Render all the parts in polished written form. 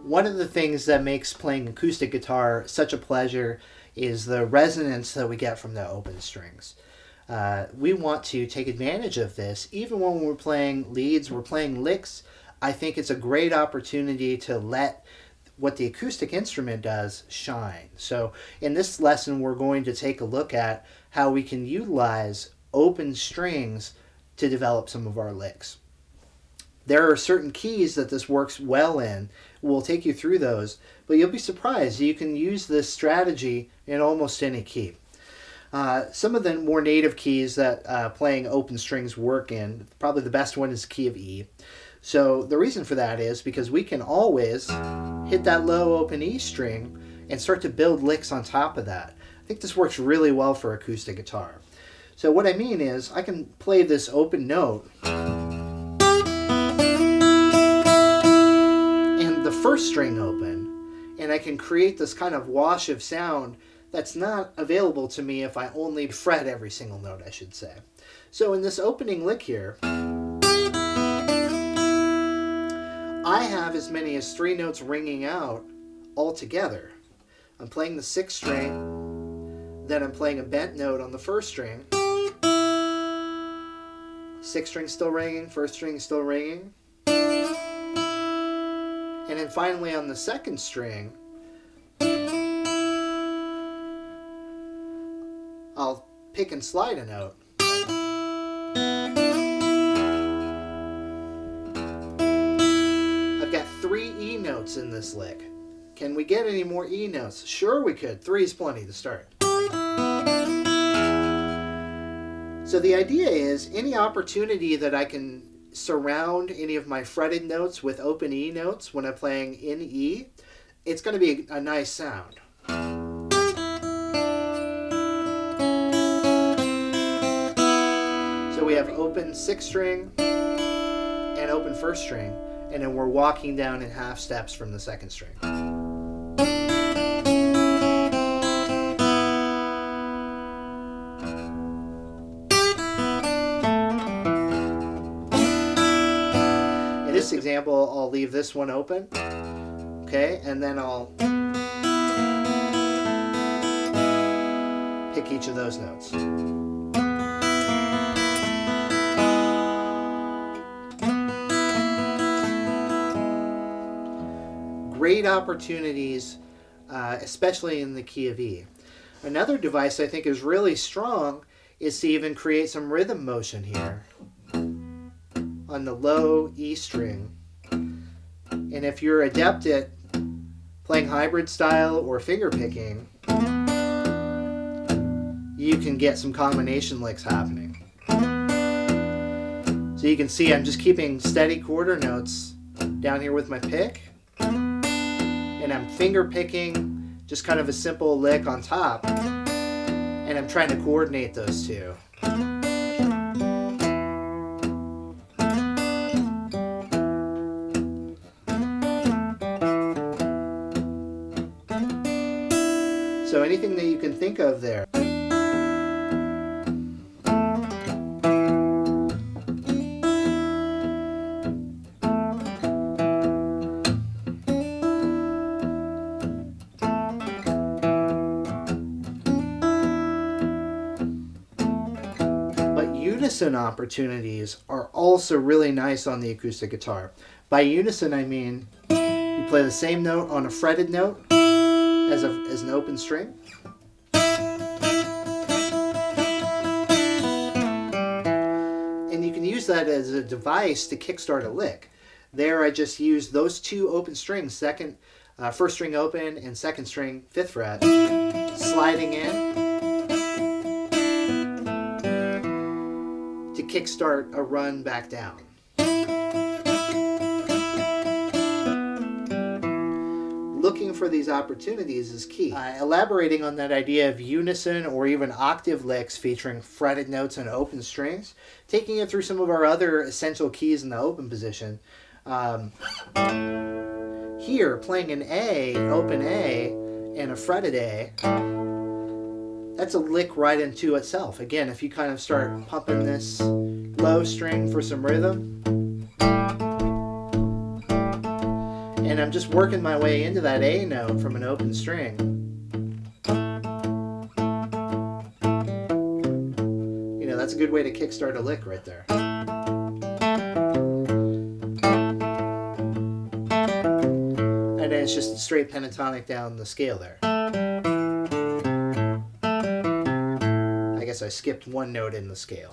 One of the things that makes playing acoustic guitar such a pleasure is the resonance that we get from the open strings. We want to take advantage of this. Even when we're playing leads, we're playing licks, I think it's a great opportunity to let what the acoustic instrument does shine. So in this lesson, we're going to take a look at how we can utilize open strings to develop some of our licks. There are certain keys that this works well in. We'll take you through those, but you'll be surprised. You can use this strategy in almost any key. Some of the more native keys that playing open strings work in, probably the best one is the key of E. So the reason for that is because we can always hit that low open E string and start to build licks on top of that. I think this works really well for acoustic guitar. So what I mean is I can play this open note and the first string open, and I can create this kind of wash of sound that's not available to me if I only fret every single note, I should say. So in this opening lick here, I have as many as 3 notes ringing out all together. I'm playing the 6th string, then I'm playing a bent note on the 1st string. 6th string still ringing, 1st string still ringing. And then finally on the 2nd string, I'll pick and slide a note. I've got 3 E notes in this lick. Can we get any more E notes? Sure we could. 3 is plenty to start. So the idea is any opportunity that I can surround any of my fretted notes with open E notes when I'm playing in E, it's going to be a nice sound. So we have open 6th string and open 1st string, and then we're walking down in half steps from the 2nd string. In this example, I'll leave this one open, okay, and then I'll pick each of those notes. Great opportunities, especially in the key of E. Another device I think is really strong is to even create some rhythm motion here on the low E string. And if you're adept at playing hybrid style or finger picking, you can get some combination licks happening. So you can see I'm just keeping steady quarter notes down here with my pick. And I'm finger picking just kind of a simple lick on top, and I'm trying to coordinate those two. So anything that you can think of there. Unison opportunities are also really nice on the acoustic guitar. By unison, I mean you play the same note on a fretted note as an open string. And you can use that as a device to kickstart a lick. There I just used those 2 open strings, 1st string open and 2nd string 5th fret, sliding in to kickstart a run back down. Looking for these opportunities is key. Elaborating on that idea of unison or even octave licks featuring fretted notes and open strings, taking it through some of our other essential keys in the open position. Here, playing an A, open A, and a fretted A, that's a lick right into itself. Again, if you kind of start pumping this low string for some rhythm. And I'm just working my way into that A note from an open string. You know, that's a good way to kickstart a lick right there. And then it's just straight pentatonic down the scale there. I guess I skipped one note in the scale.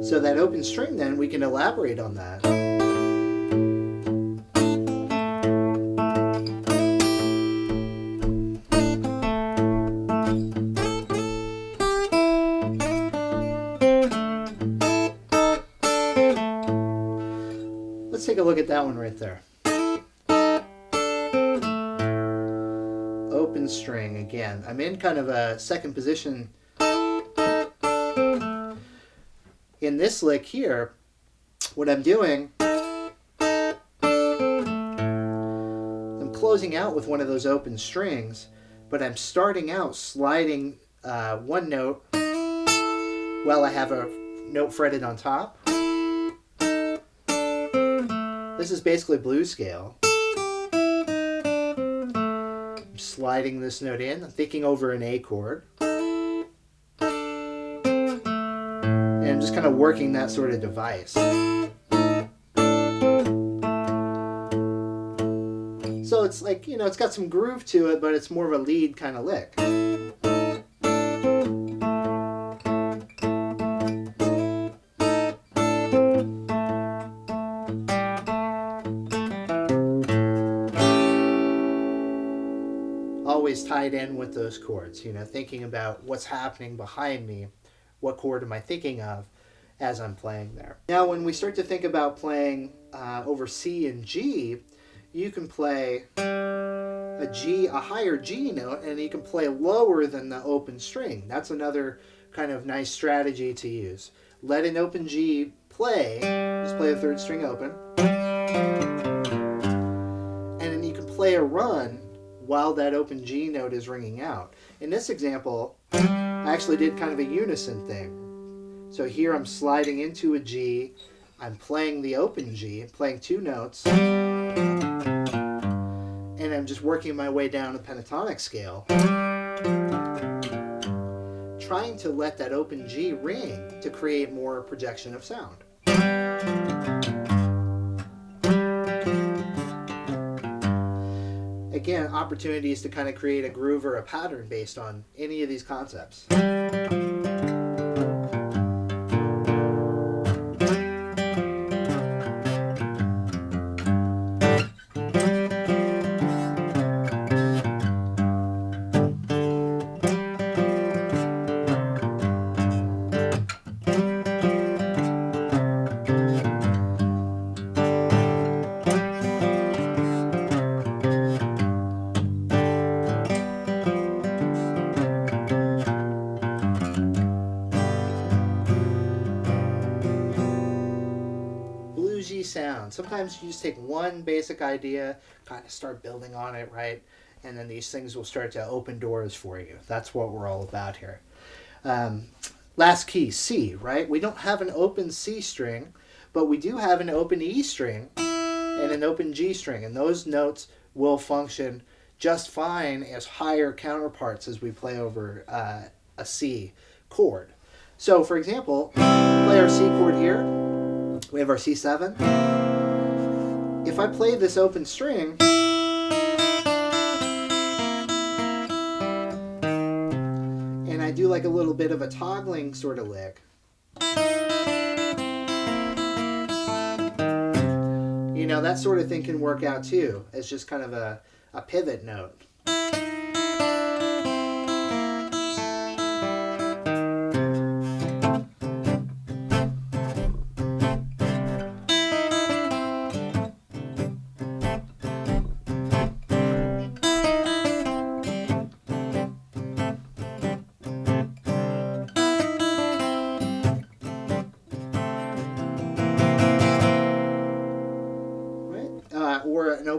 So that open string, then, we can elaborate on that. Let's take a look at that one right there. Open string again. I'm in kind of a second position in this lick here. What I'm doing, I'm closing out with one of those open strings, but I'm starting out sliding one note while I have a note fretted on top. This is basically blues scale. I'm sliding this note in, I'm thinking over an A chord. And I'm just kind of working that sort of device. So it's like, you know, it's got some groove to it, but it's more of a lead kind of lick. Always tied in with those chords, you know, thinking about what's happening behind me. What chord am I thinking of as I'm playing there? Now, when we start to think about playing over C and G, you can play a higher G note, and you can play lower than the open string. That's another kind of nice strategy to use. Let an open G play, just play the third string open, and then you can play a run while that open G note is ringing out. In this example, I actually did kind of a unison thing. So here I'm sliding into a G, I'm playing the open G, playing two notes, and I'm just working my way down a pentatonic scale, trying to let that open G ring to create more projection of sound. Again, opportunities to kind of create a groove or a pattern based on any of these concepts. Sound. Sometimes you just take one basic idea, kind of start building on it, right? And then these things will start to open doors for you. That's what we're all about here. Last key, C, right? We don't have an open C string, but we do have an open E string and an open G string, and those notes will function just fine as higher counterparts as we play over a C chord. So, for example, play our C chord here. We have our C7. If I play this open string, and I do like a little bit of a toggling sort of lick, you know, that sort of thing can work out too, as just kind of a pivot note.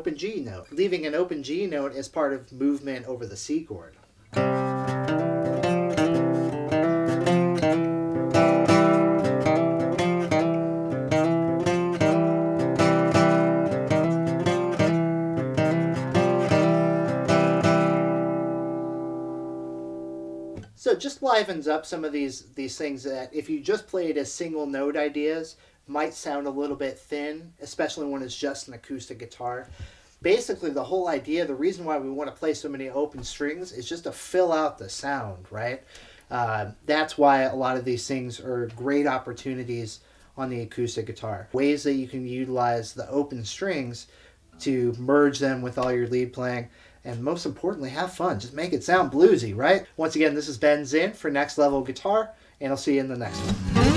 open G note, leaving an open G note as part of movement over the C chord. So it just livens up some of these things that if you just played as single note ideas might sound a little bit thin, especially when it's just an acoustic guitar. Basically, the whole idea, the reason why we want to play so many open strings is just to fill out the sound, right? That's why a lot of these things are great opportunities on the acoustic guitar. Ways that you can utilize the open strings to merge them with all your lead playing. And most importantly, have fun. Just make it sound bluesy, right? Once again, this is Ben Zinn for Next Level Guitar, and I'll see you in the next one.